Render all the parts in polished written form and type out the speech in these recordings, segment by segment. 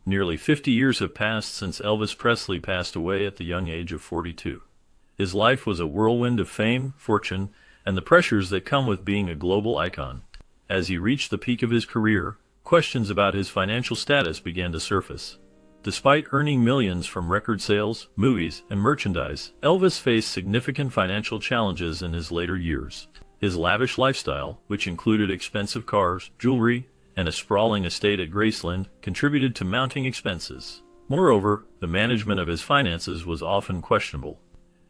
Nearly 50 years have passed since Elvis Presley passed away at the young age of 42. His life was a whirlwind of fame, fortune, and the pressures that come with being a global icon. As he reached the peak of his career, questions about his financial status began to surface. Despite earning millions from record sales, movies, and merchandise, Elvis faced significant financial challenges in his later years. His lavish lifestyle, which included expensive cars, jewelry, and a sprawling estate at Graceland, contributed to mounting expenses. Moreover, the management of his finances was often questionable.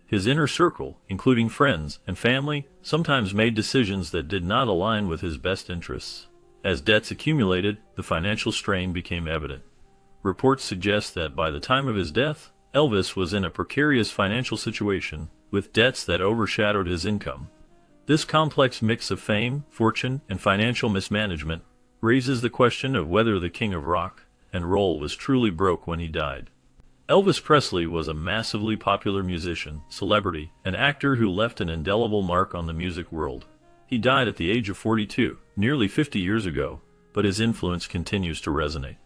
His inner circle, including friends and family, sometimes made decisions that did not align with his best interests. As debts accumulated, the financial strain became evident. Reports suggest that by the time of his death, Elvis was in a precarious financial situation, with debts that overshadowed his income. This complex mix of fame, fortune, and financial mismanagement raises the question of whether the king of rock and roll was truly broke when he died. Elvis Presley was a massively popular musician, celebrity, and actor who left an indelible mark on the music world. He died at the age of 42, nearly 50 years ago, but his influence continues to resonate.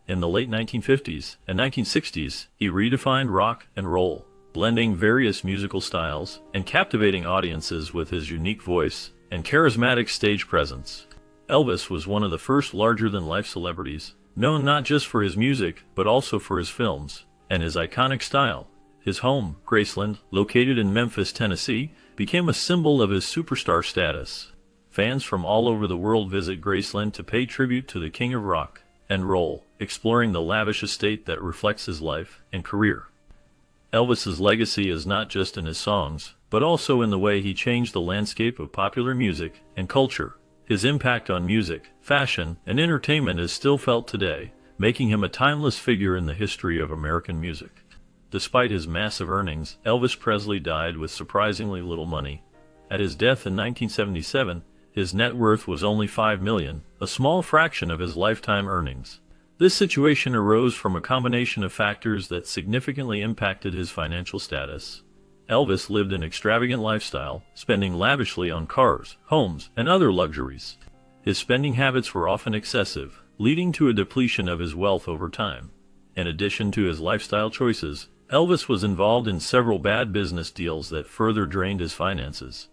In the late 1950s and 1960s, he redefined rock and roll, blending various musical styles and captivating audiences with his unique voice and charismatic stage presence. Elvis was one of the first larger-than-life celebrities, known not just for his music but also for his films and his iconic style. His home, Graceland, located in Memphis, Tennessee, became a symbol of his superstar status. Fans from all over the world visit Graceland to pay tribute to the king of rock and roll, exploring the lavish estate that reflects his life and career. Elvis's legacy is not just in his songs, but also in the way he changed the landscape of popular music and culture. His impact on music, fashion, and entertainment is still felt today, making him a timeless figure in the history of American music. Despite his massive earnings, Elvis Presley died with surprisingly little money. At his death in 1977, his net worth was only $5 million, a small fraction of his lifetime earnings. This situation arose from a combination of factors that significantly impacted his financial status. Elvis lived an extravagant lifestyle, spending lavishly on cars, homes, and other luxuries. His spending habits were often excessive, leading to a depletion of his wealth over time. In addition to his lifestyle choices, Elvis was involved in several bad business deals that further drained his finances.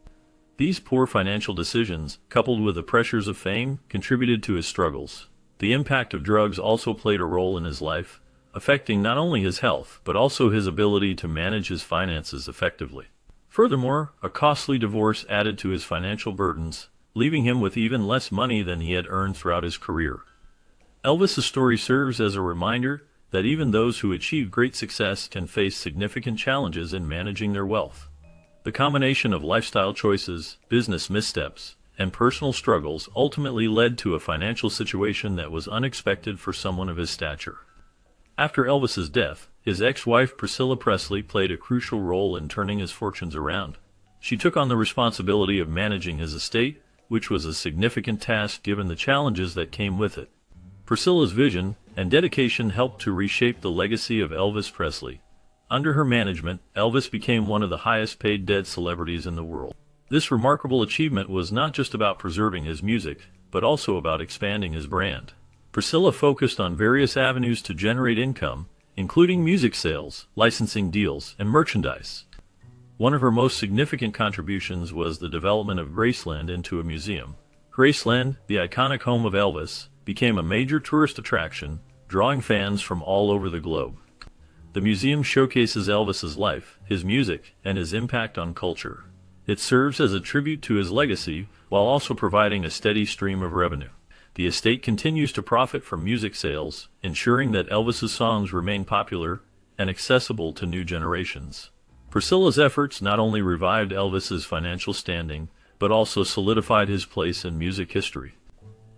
These poor financial decisions, coupled with the pressures of fame, contributed to his struggles. The impact of drugs also played a role in his life, affecting not only his health but also his ability to manage his finances effectively. Furthermore, a costly divorce added to his financial burdens, leaving him with even less money than he had earned throughout his career. Elvis's story serves as a reminder that even those who achieve great success can face significant challenges in managing their wealth. The combination of lifestyle choices, business missteps, and personal struggles ultimately led to a financial situation that was unexpected for someone of his stature. After Elvis's death, his ex-wife Priscilla Presley played a crucial role in turning his fortunes around. She took on the responsibility of managing his estate, which was a significant task given the challenges that came with it. Priscilla's vision and dedication helped to reshape the legacy of Elvis Presley. Under her management, Elvis became one of the highest-paid dead celebrities in the world. This remarkable achievement was not just about preserving his music, but also about expanding his brand. Priscilla focused on various avenues to generate income, including music sales, licensing deals, and merchandise. One of her most significant contributions was the development of Graceland into a museum. Graceland, the iconic home of Elvis, became a major tourist attraction, drawing fans from all over the globe. The museum showcases Elvis's life, his music, and his impact on culture. It serves as a tribute to his legacy, while also providing a steady stream of revenue. The estate continues to profit from music sales, ensuring that Elvis's songs remain popular and accessible to new generations. Priscilla's efforts not only revived Elvis's financial standing, but also solidified his place in music history.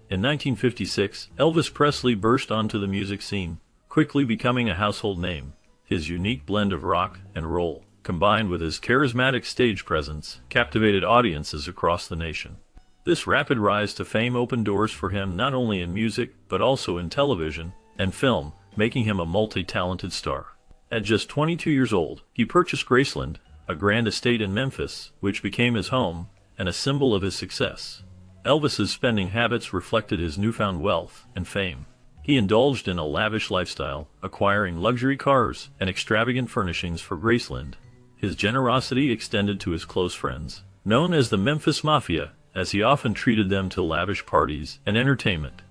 In 1956, Elvis Presley burst onto the music scene, quickly becoming a household name. His unique blend of rock and roll, combined with his charismatic stage presence, captivated audiences across the nation. This rapid rise to fame opened doors for him not only in music, but also in television and film, making him a multi-talented star. At just 22 years old, he purchased Graceland, a grand estate in Memphis, which became his home and a symbol of his success. Elvis's spending habits reflected his newfound wealth and fame. He He indulged in a lavish lifestyle, acquiring luxury cars and extravagant furnishings for Graceland. His generosity extended to his close friends, known as the Memphis Mafia, as he often treated them to lavish parties and entertainment.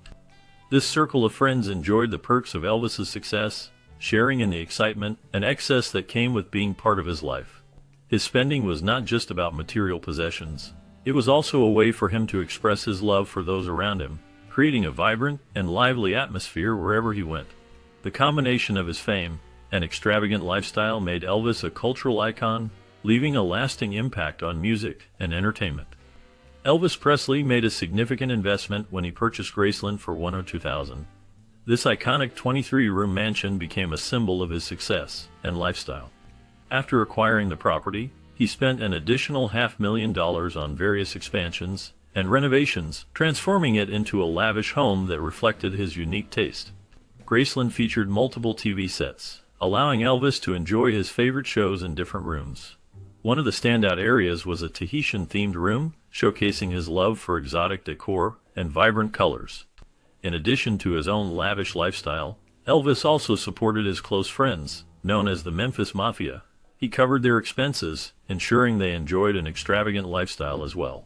This circle of friends enjoyed the perks of Elvis's success, sharing in the excitement and excess that came with being part of his life. His spending was not just about material possessions. It was also a way for him to express his love for those around him, creating a vibrant and lively atmosphere wherever he went. The combination of his fame and extravagant lifestyle made Elvis a cultural icon, leaving a lasting impact on music and entertainment. Elvis Presley made a significant investment when he purchased Graceland for $102,000. This iconic 23-room mansion became a symbol of his success and lifestyle. After acquiring the property, he spent an additional $500,000 on various expansions and renovations, transforming it into a lavish home that reflected his unique taste. Graceland featured multiple TV sets, allowing Elvis to enjoy his favorite shows in different rooms. One of the standout areas was a Tahitian-themed room, showcasing his love for exotic decor and vibrant colors. In addition to his own lavish lifestyle, Elvis also supported his close friends, known as the Memphis Mafia. He covered their expenses, ensuring they enjoyed an extravagant lifestyle as well.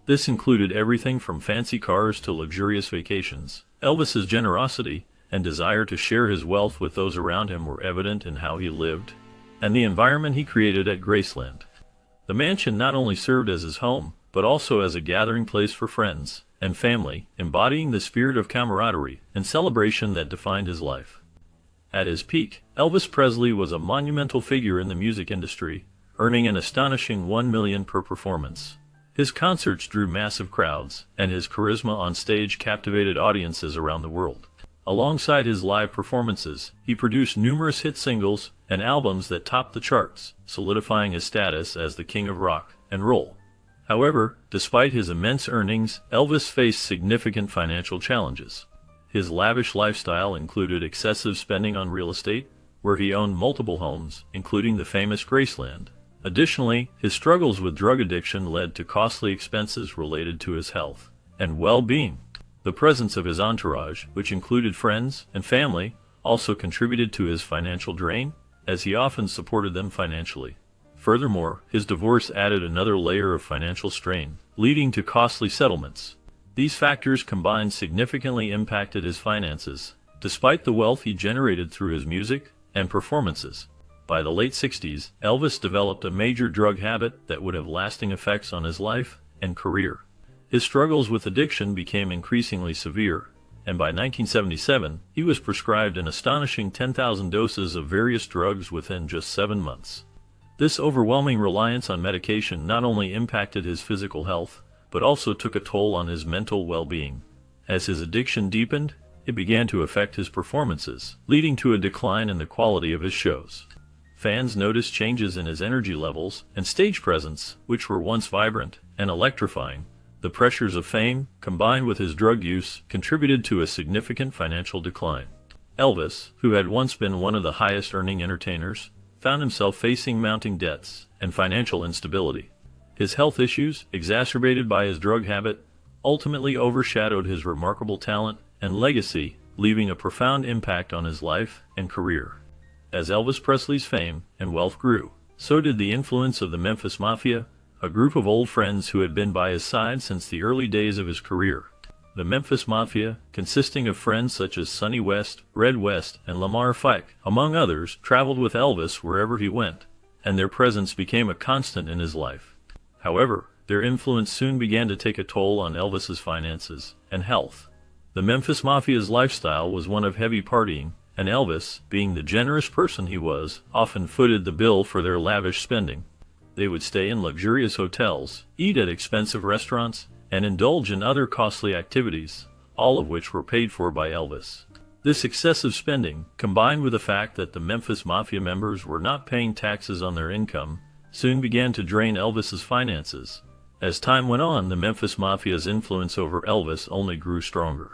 This included everything from fancy cars to luxurious vacations. Elvis's generosity and desire to share his wealth with those around him were evident in how he lived and the environment he created at Graceland. The mansion not only served as his home, but also as a gathering place for friends and family, embodying the spirit of camaraderie and celebration that defined his life. At his peak, Elvis Presley was a monumental figure in the music industry, earning an astonishing $1 million per performance. His concerts drew massive crowds, and his charisma on stage captivated audiences around the world. Alongside his live performances, he produced numerous hit singles and albums that topped the charts, solidifying his status as the king of rock and roll. However, despite his immense earnings, Elvis faced significant financial challenges. His lavish lifestyle included excessive spending on real estate, where he owned multiple homes, including the famous Graceland. Additionally, his struggles with drug addiction led to costly expenses related to his health and well-being. The presence of his entourage, which included friends and family, also contributed to his financial drain, as he often supported them financially. Furthermore, his divorce added another layer of financial strain, leading to costly settlements. These factors combined significantly impacted his finances, despite the wealth he generated through his music and performances. By the late 60s, Elvis developed a major drug habit that would have lasting effects on his life and career. His struggles with addiction became increasingly severe, and by 1977, he was prescribed an astonishing 10,000 doses of various drugs within just 7 months. This overwhelming reliance on medication not only impacted his physical health, but also took a toll on his mental well-being. As his addiction deepened, it began to affect his performances, leading to a decline in the quality of his shows. Fans noticed changes in his energy levels and stage presence, which were once vibrant and electrifying. The pressures of fame, combined with his drug use, contributed to a significant financial decline. Elvis, who had once been one of the highest-earning entertainers, found himself facing mounting debts and financial instability. His health issues, exacerbated by his drug habit, ultimately overshadowed his remarkable talent and legacy, leaving a profound impact on his life and career. As Elvis Presley's fame and wealth grew, so did the influence of the Memphis Mafia, a group of old friends who had been by his side since the early days of his career. The Memphis Mafia, consisting of friends such as Sonny West, Red West, and Lamar Fike, among others, traveled with Elvis wherever he went, and their presence became a constant in his life. However, their influence soon began to take a toll on Elvis's finances and health. The Memphis Mafia's lifestyle was one of heavy partying, and Elvis, being the generous person he was, often footed the bill for their lavish spending. They would stay in luxurious hotels, eat at expensive restaurants, and indulge in other costly activities, all of which were paid for by Elvis. This excessive spending, combined with the fact that the Memphis Mafia members were not paying taxes on their income, soon began to drain Elvis's finances. As time went on, the Memphis Mafia's influence over Elvis only grew stronger.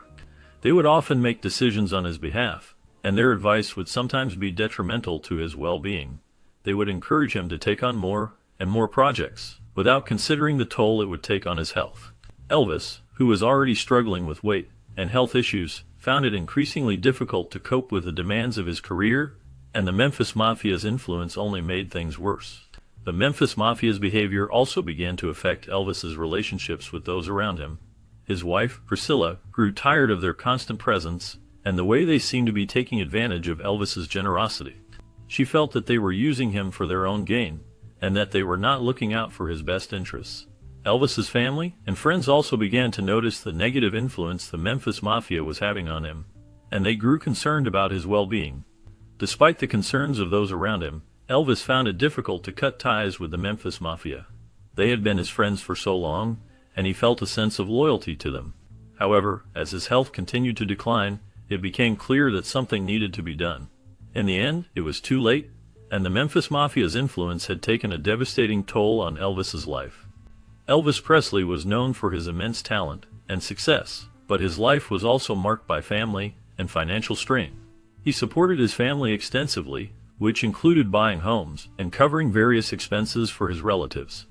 They would often make decisions on his behalf, and their advice would sometimes be detrimental to his well-being. They would encourage him to take on more and more projects, without considering the toll it would take on his health. Elvis, who was already struggling with weight and health issues, found it increasingly difficult to cope with the demands of his career, and the Memphis Mafia's influence only made things worse. The Memphis Mafia's behavior also began to affect Elvis's relationships with those around him. His wife, Priscilla, grew tired of their constant presence and the way they seemed to be taking advantage of Elvis's generosity. She felt that they were using him for their own gain, and that they were not looking out for his best interests. Elvis's family and friends also began to notice the negative influence the Memphis Mafia was having on him, and they grew concerned about his well-being. Despite the concerns of those around him, Elvis found it difficult to cut ties with the Memphis Mafia. They had been his friends for so long, and he felt a sense of loyalty to them. However, as his health continued to decline, it became clear that something needed to be done. In the end, it was too late, and the Memphis Mafia's influence had taken a devastating toll on Elvis's life. Elvis Presley was known for his immense talent and success, but his life was also marked by family and financial strain. He supported his family extensively, which included buying homes and covering various expenses for his relatives.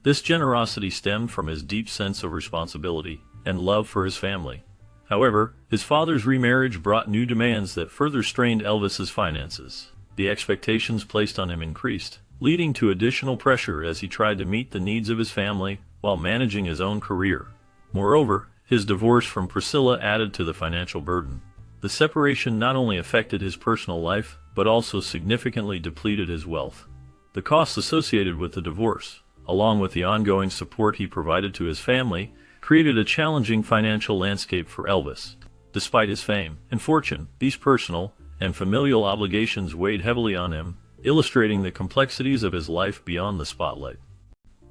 This generosity stemmed from his deep sense of responsibility and love for his family. However, his father's remarriage brought new demands that further strained Elvis's finances. The expectations placed on him increased, leading to additional pressure as he tried to meet the needs of his family while managing his own career. Moreover, his divorce from Priscilla added to the financial burden. The separation not only affected his personal life, but also significantly depleted his wealth. The costs associated with the divorce, along with the ongoing support he provided to his family, created a challenging financial landscape for Elvis. Despite his fame and fortune, these personal and familial obligations weighed heavily on him, illustrating the complexities of his life beyond the spotlight.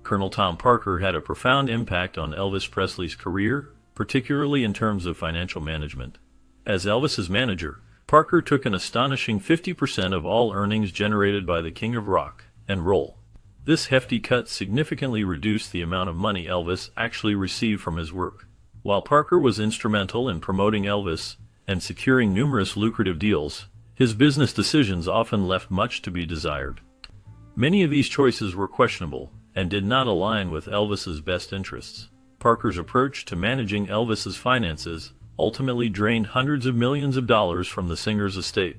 Colonel Tom Parker had a profound impact on Elvis Presley's career, particularly in terms of financial management. As Elvis's manager, Parker took an astonishing 50% of all earnings generated by the King of Rock and Roll. This hefty cut significantly reduced the amount of money Elvis actually received from his work. While Parker was instrumental in promoting Elvis and securing numerous lucrative deals, his business decisions often left much to be desired. Many of these choices were questionable and did not align with Elvis's best interests. Parker's approach to managing Elvis's finances ultimately drained hundreds of millions of dollars from the singer's estate.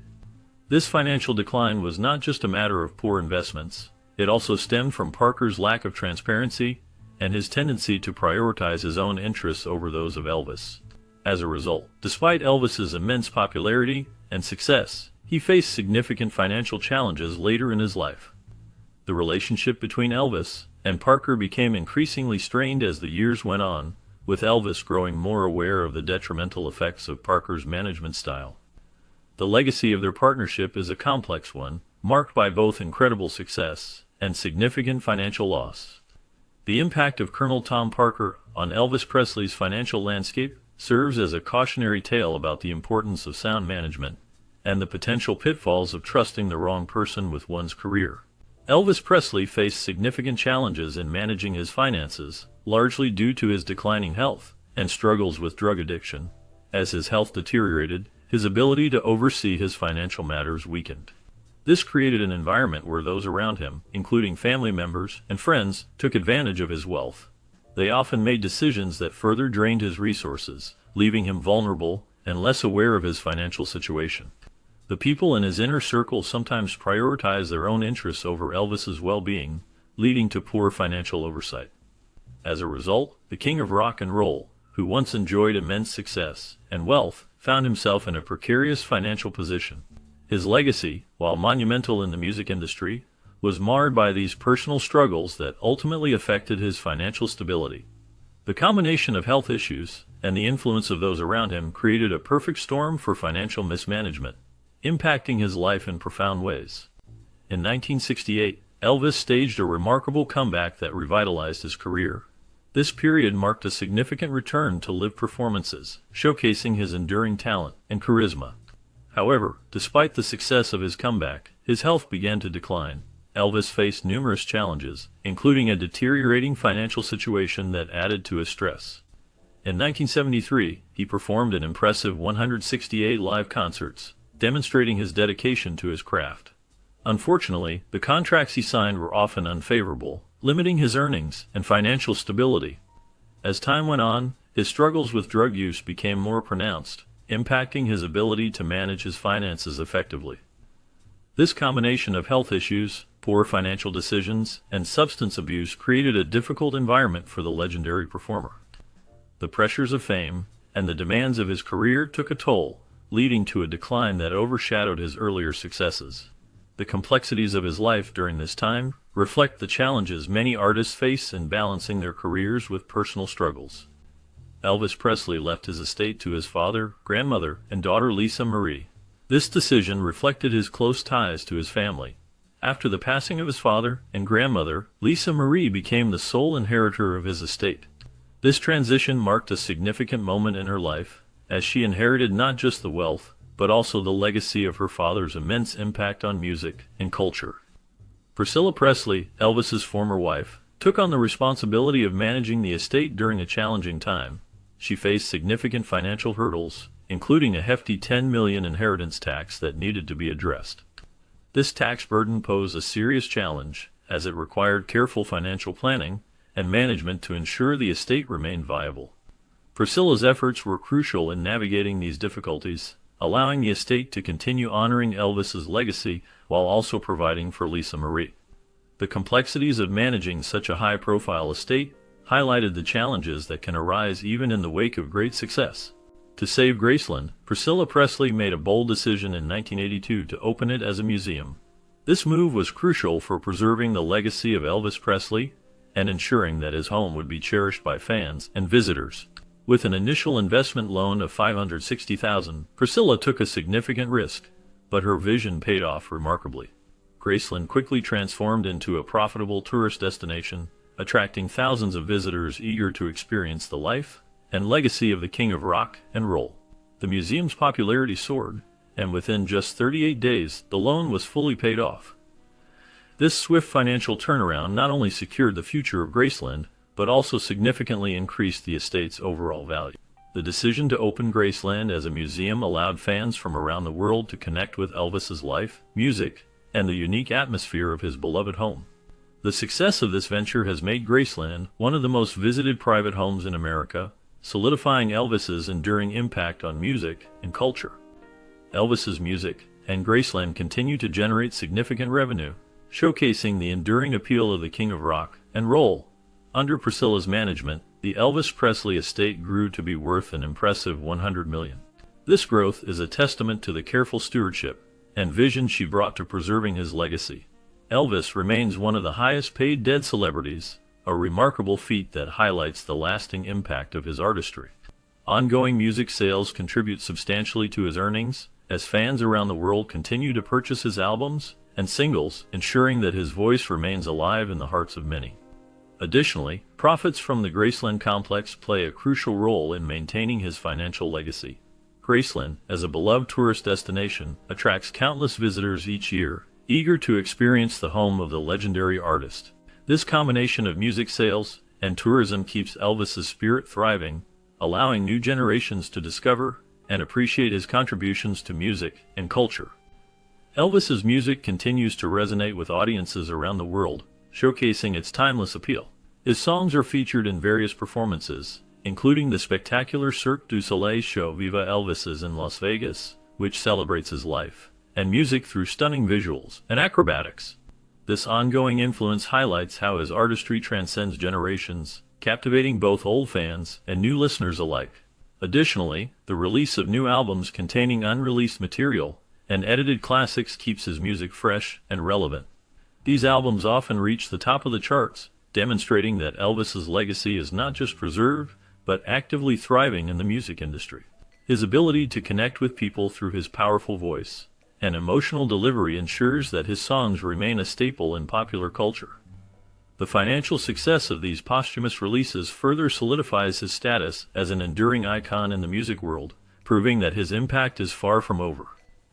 This financial decline was not just a matter of poor investments. It also stemmed from Parker's lack of transparency and his tendency to prioritize his own interests over those of Elvis. As a result, despite Elvis's immense popularity and success, he faced significant financial challenges later in his life. The relationship between Elvis and Parker became increasingly strained as the years went on, with Elvis growing more aware of the detrimental effects of Parker's management style. The legacy of their partnership is a complex one, marked by both incredible success and significant financial loss. The impact of Colonel Tom Parker on Elvis Presley's financial landscape serves as a cautionary tale about the importance of sound management and the potential pitfalls of trusting the wrong person with one's career. Elvis Presley faced significant challenges in managing his finances, largely due to his declining health and struggles with drug addiction. As his health deteriorated, his ability to oversee his financial matters weakened. This created an environment where those around him, including family members and friends, took advantage of his wealth. They often made decisions that further drained his resources, leaving him vulnerable and less aware of his financial situation. The people in his inner circle sometimes prioritized their own interests over Elvis's well-being, leading to poor financial oversight. As a result, the King of Rock and Roll, who once enjoyed immense success and wealth, found himself in a precarious financial position. His legacy, while monumental in the music industry, was marred by these personal struggles that ultimately affected his financial stability. The combination of health issues and the influence of those around him created a perfect storm for financial mismanagement, impacting his life in profound ways. In 1968, Elvis staged a remarkable comeback that revitalized his career. This period marked a significant return to live performances, showcasing his enduring talent and charisma. However, despite the success of his comeback, his health began to decline. Elvis faced numerous challenges, including a deteriorating financial situation that added to his stress. In 1973, he performed an impressive 168 live concerts, demonstrating his dedication to his craft. Unfortunately, the contracts he signed were often unfavorable, limiting his earnings and financial stability. As time went on, His struggles with drug use became more pronounced, impacting his ability to manage his finances effectively. This combination of health issues, poor financial decisions, and substance abuse created a difficult environment for the legendary performer. The pressures of fame and the demands of his career took a toll, leading to a decline that overshadowed his earlier successes. The complexities of his life during this time reflect the challenges many artists face in balancing their careers with personal struggles. Elvis Presley left his estate to his father, grandmother, and daughter Lisa Marie. This decision reflected his close ties to his family. After the passing of his father and grandmother, Lisa Marie became the sole inheritor of his estate. This transition marked a significant moment in her life, as she inherited not just the wealth, but also the legacy of her father's immense impact on music and culture. Priscilla Presley, Elvis's former wife, took on the responsibility of managing the estate during a challenging time. She faced significant financial hurdles, including a hefty $10 million inheritance tax that needed to be addressed. This tax burden posed a serious challenge, as it required careful financial planning and management to ensure the estate remained viable. Priscilla's efforts were crucial in navigating these difficulties, allowing the estate to continue honoring Elvis's legacy while also providing for Lisa Marie. The complexities of managing such a high-profile estate highlighted the challenges that can arise even in the wake of great success. To save Graceland, Priscilla Presley made a bold decision in 1982 to open it as a museum. This move was crucial for preserving the legacy of Elvis Presley and ensuring that his home would be cherished by fans and visitors. With an initial investment loan of $560,000, Priscilla took a significant risk, but her vision paid off remarkably. Graceland quickly transformed into a profitable tourist destination, attracting thousands of visitors eager to experience the life and legacy of the king of rock and roll. The museum's popularity soared, and within just 38 days, the loan was fully paid off. This swift financial turnaround not only secured the future of Graceland, but also significantly increased the estate's overall value. The decision to open Graceland as a museum allowed fans from around the world to connect with Elvis's life, music, and the unique atmosphere of his beloved home. The success of this venture has made Graceland one of the most visited private homes in America, solidifying Elvis's enduring impact on music and culture. Elvis's music and Graceland continue to generate significant revenue, showcasing the enduring appeal of the king of rock and roll. Under Priscilla's management, the Elvis Presley estate grew to be worth an impressive $100 million. This growth is a testament to the careful stewardship and vision she brought to preserving his legacy. Elvis remains one of the highest-paid dead celebrities, a remarkable feat that highlights the lasting impact of his artistry. Ongoing music sales contribute substantially to his earnings, as fans around the world continue to purchase his albums and singles, ensuring that his voice remains alive in the hearts of many. Additionally, profits from the Graceland complex play a crucial role in maintaining his financial legacy. Graceland, as a beloved tourist destination, attracts countless visitors each year, eager to experience the home of the legendary artist. This combination of music sales and tourism keeps Elvis's spirit thriving, allowing new generations to discover and appreciate his contributions to music and culture. Elvis's music continues to resonate with audiences around the world, showcasing its timeless appeal. His songs are featured in various performances, including the spectacular Cirque du Soleil show Viva Elvis's in Las Vegas, which celebrates his life and music through stunning visuals and acrobatics. This ongoing influence highlights how his artistry transcends generations, captivating both old fans and new listeners alike. Additionally, the release of new albums containing unreleased material and edited classics keeps his music fresh and relevant. These albums often reach the top of the charts, demonstrating that Elvis's legacy is not just preserved, but actively thriving in the music industry. His ability to connect with people through his powerful voice and emotional delivery ensures that his songs remain a staple in popular culture. The financial success of these posthumous releases further solidifies his status as an enduring icon in the music world, proving that his impact is far from over.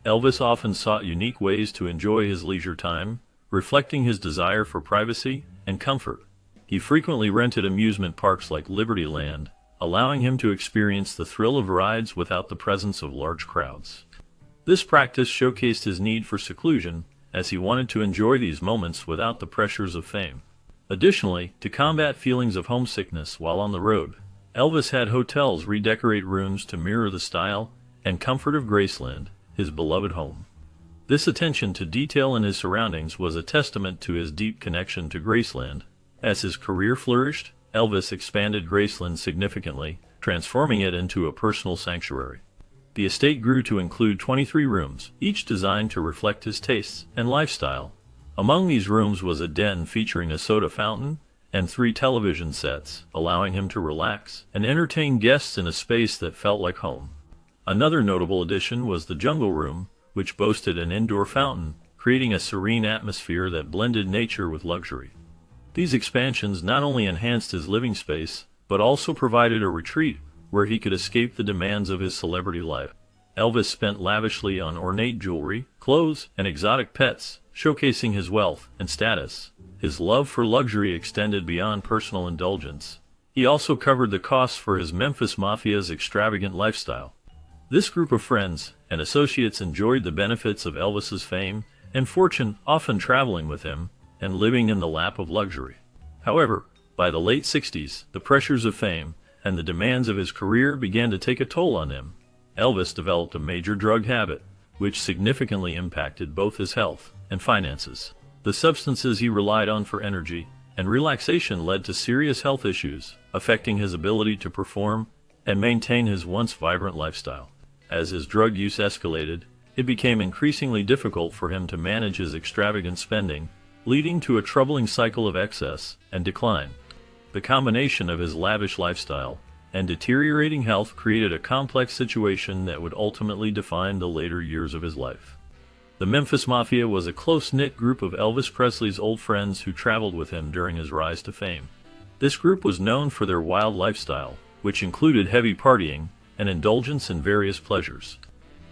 Elvis often sought unique ways to enjoy his leisure time, reflecting his desire for privacy and comfort. He frequently rented amusement parks like Libertyland, allowing him to experience the thrill of rides without the presence of large crowds. This practice showcased his need for seclusion, as he wanted to enjoy these moments without the pressures of fame. Additionally, to combat feelings of homesickness while on the road, Elvis had hotels redecorate rooms to mirror the style and comfort of Graceland, his beloved home. This attention to detail in his surroundings was a testament to his deep connection to Graceland. As his career flourished, Elvis expanded Graceland significantly, transforming it into a personal sanctuary. The estate grew to include 23 rooms, each designed to reflect his tastes and lifestyle. Among these rooms was a den featuring a soda fountain and 3 television sets, allowing him to relax and entertain guests in a space that felt like home. Another notable addition was the Jungle Room, which boasted an indoor fountain, creating a serene atmosphere that blended nature with luxury. These expansions not only enhanced his living space, but also provided a retreat where he could escape the demands of his celebrity life. Elvis spent lavishly on ornate jewelry, clothes, and exotic pets, showcasing his wealth and status. His love for luxury extended beyond personal indulgence. He also covered the costs for his Memphis Mafia's extravagant lifestyle. This group of friends and associates enjoyed the benefits of Elvis's fame and fortune, often traveling with him and living in the lap of luxury. However, by the late 60s, the pressures of fame and the demands of his career began to take a toll on him. Elvis developed a major drug habit, which significantly impacted both his health and finances. The substances he relied on for energy and relaxation led to serious health issues, affecting his ability to perform and maintain his once vibrant lifestyle. As his drug use escalated, it became increasingly difficult for him to manage his extravagant spending, leading to a troubling cycle of excess and decline. The combination of his lavish lifestyle and deteriorating health created a complex situation that would ultimately define the later years of his life. The Memphis Mafia was a close-knit group of Elvis Presley's old friends who traveled with him during his rise to fame. This group was known for their wild lifestyle, which included heavy partying and indulgence in various pleasures.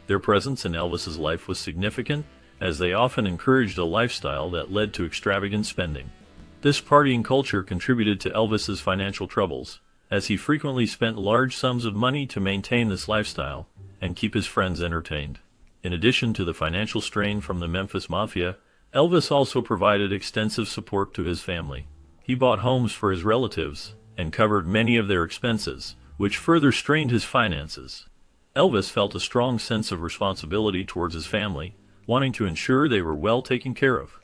Their presence in Elvis's life was significant, as they often encouraged a lifestyle that led to extravagant spending. This partying culture contributed to Elvis's financial troubles, as he frequently spent large sums of money to maintain this lifestyle and keep his friends entertained. In addition to the financial strain from the Memphis Mafia, Elvis also provided extensive support to his family. He bought homes for his relatives and covered many of their expenses, which further strained his finances. Elvis felt a strong sense of responsibility towards his family, wanting to ensure they were well taken care of.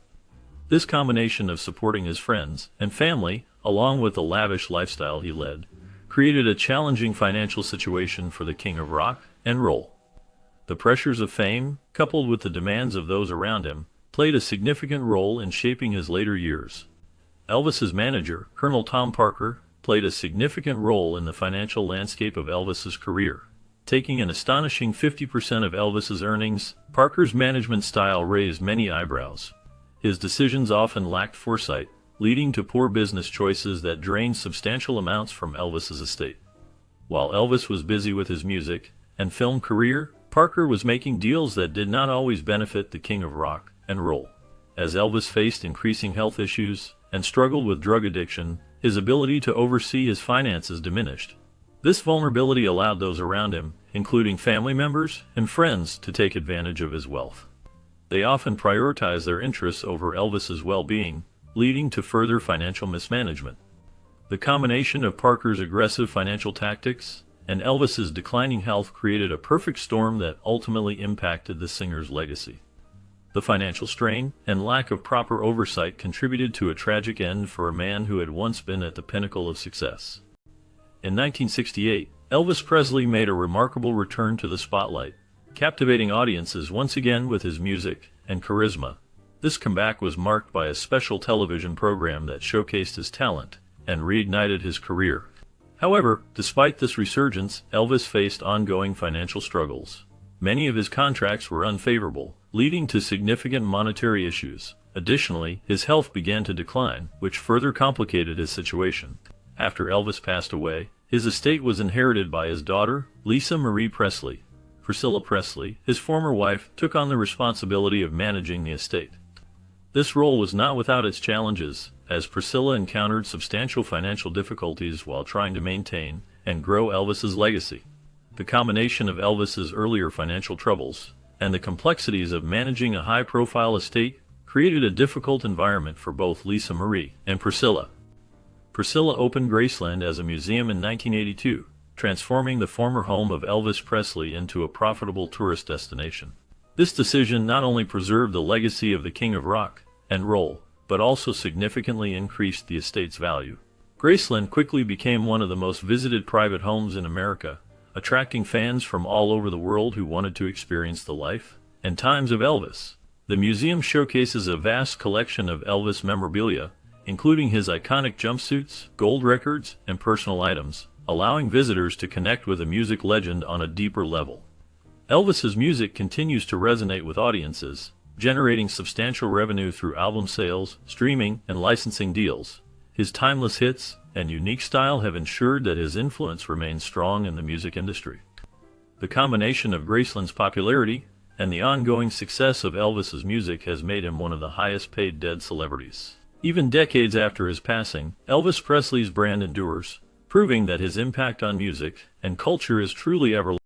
This combination of supporting his friends and family, along with the lavish lifestyle he led, created a challenging financial situation for the king of rock and roll. The pressures of fame, coupled with the demands of those around him, played a significant role in shaping his later years. Elvis's manager, Colonel Tom Parker, played a significant role in the financial landscape of Elvis's career. Taking an astonishing 50% of Elvis's earnings, Parker's management style raised many eyebrows. His decisions often lacked foresight, leading to poor business choices that drained substantial amounts from Elvis's estate. While Elvis was busy with his music and film career, Parker was making deals that did not always benefit the king of rock and roll. As Elvis faced increasing health issues and struggled with drug addiction, his ability to oversee his finances diminished. This vulnerability allowed those around him, including family members and friends, to take advantage of his wealth. They often prioritized their interests over Elvis's well-being, leading to further financial mismanagement. The combination of Parker's aggressive financial tactics and Elvis's declining health created a perfect storm that ultimately impacted the singer's legacy. The financial strain and lack of proper oversight contributed to a tragic end for a man who had once been at the pinnacle of success. In 1968, Elvis Presley made a remarkable return to the spotlight, captivating audiences once again with his music and charisma. This comeback was marked by a special television program that showcased his talent and reignited his career. However, despite this resurgence, Elvis faced ongoing financial struggles. Many of his contracts were unfavorable, leading to significant monetary issues. Additionally, his health began to decline, which further complicated his situation. After Elvis passed away, his estate was inherited by his daughter, Lisa Marie Presley. Priscilla Presley, his former wife, took on the responsibility of managing the estate. This role was not without its challenges, as Priscilla encountered substantial financial difficulties while trying to maintain and grow Elvis's legacy. The combination of Elvis's earlier financial troubles and the complexities of managing a high-profile estate created a difficult environment for both Lisa Marie and Priscilla. Priscilla opened Graceland as a museum in 1982, transforming the former home of Elvis Presley into a profitable tourist destination. This decision not only preserved the legacy of the King of Rock and Roll, but also significantly increased the estate's value. Graceland quickly became one of the most visited private homes in America, attracting fans from all over the world who wanted to experience the life and times of Elvis. The museum showcases a vast collection of Elvis memorabilia, including his iconic jumpsuits, gold records, and personal items, allowing visitors to connect with a music legend on a deeper level. Elvis's music continues to resonate with audiences, generating substantial revenue through album sales, streaming, and licensing deals. His timeless hits and unique style have ensured that his influence remains strong in the music industry. The combination of Graceland's popularity and the ongoing success of Elvis's music has made him one of the highest-paid dead celebrities. Even decades after his passing, Elvis Presley's brand endures, proving that his impact on music and culture is truly everlasting.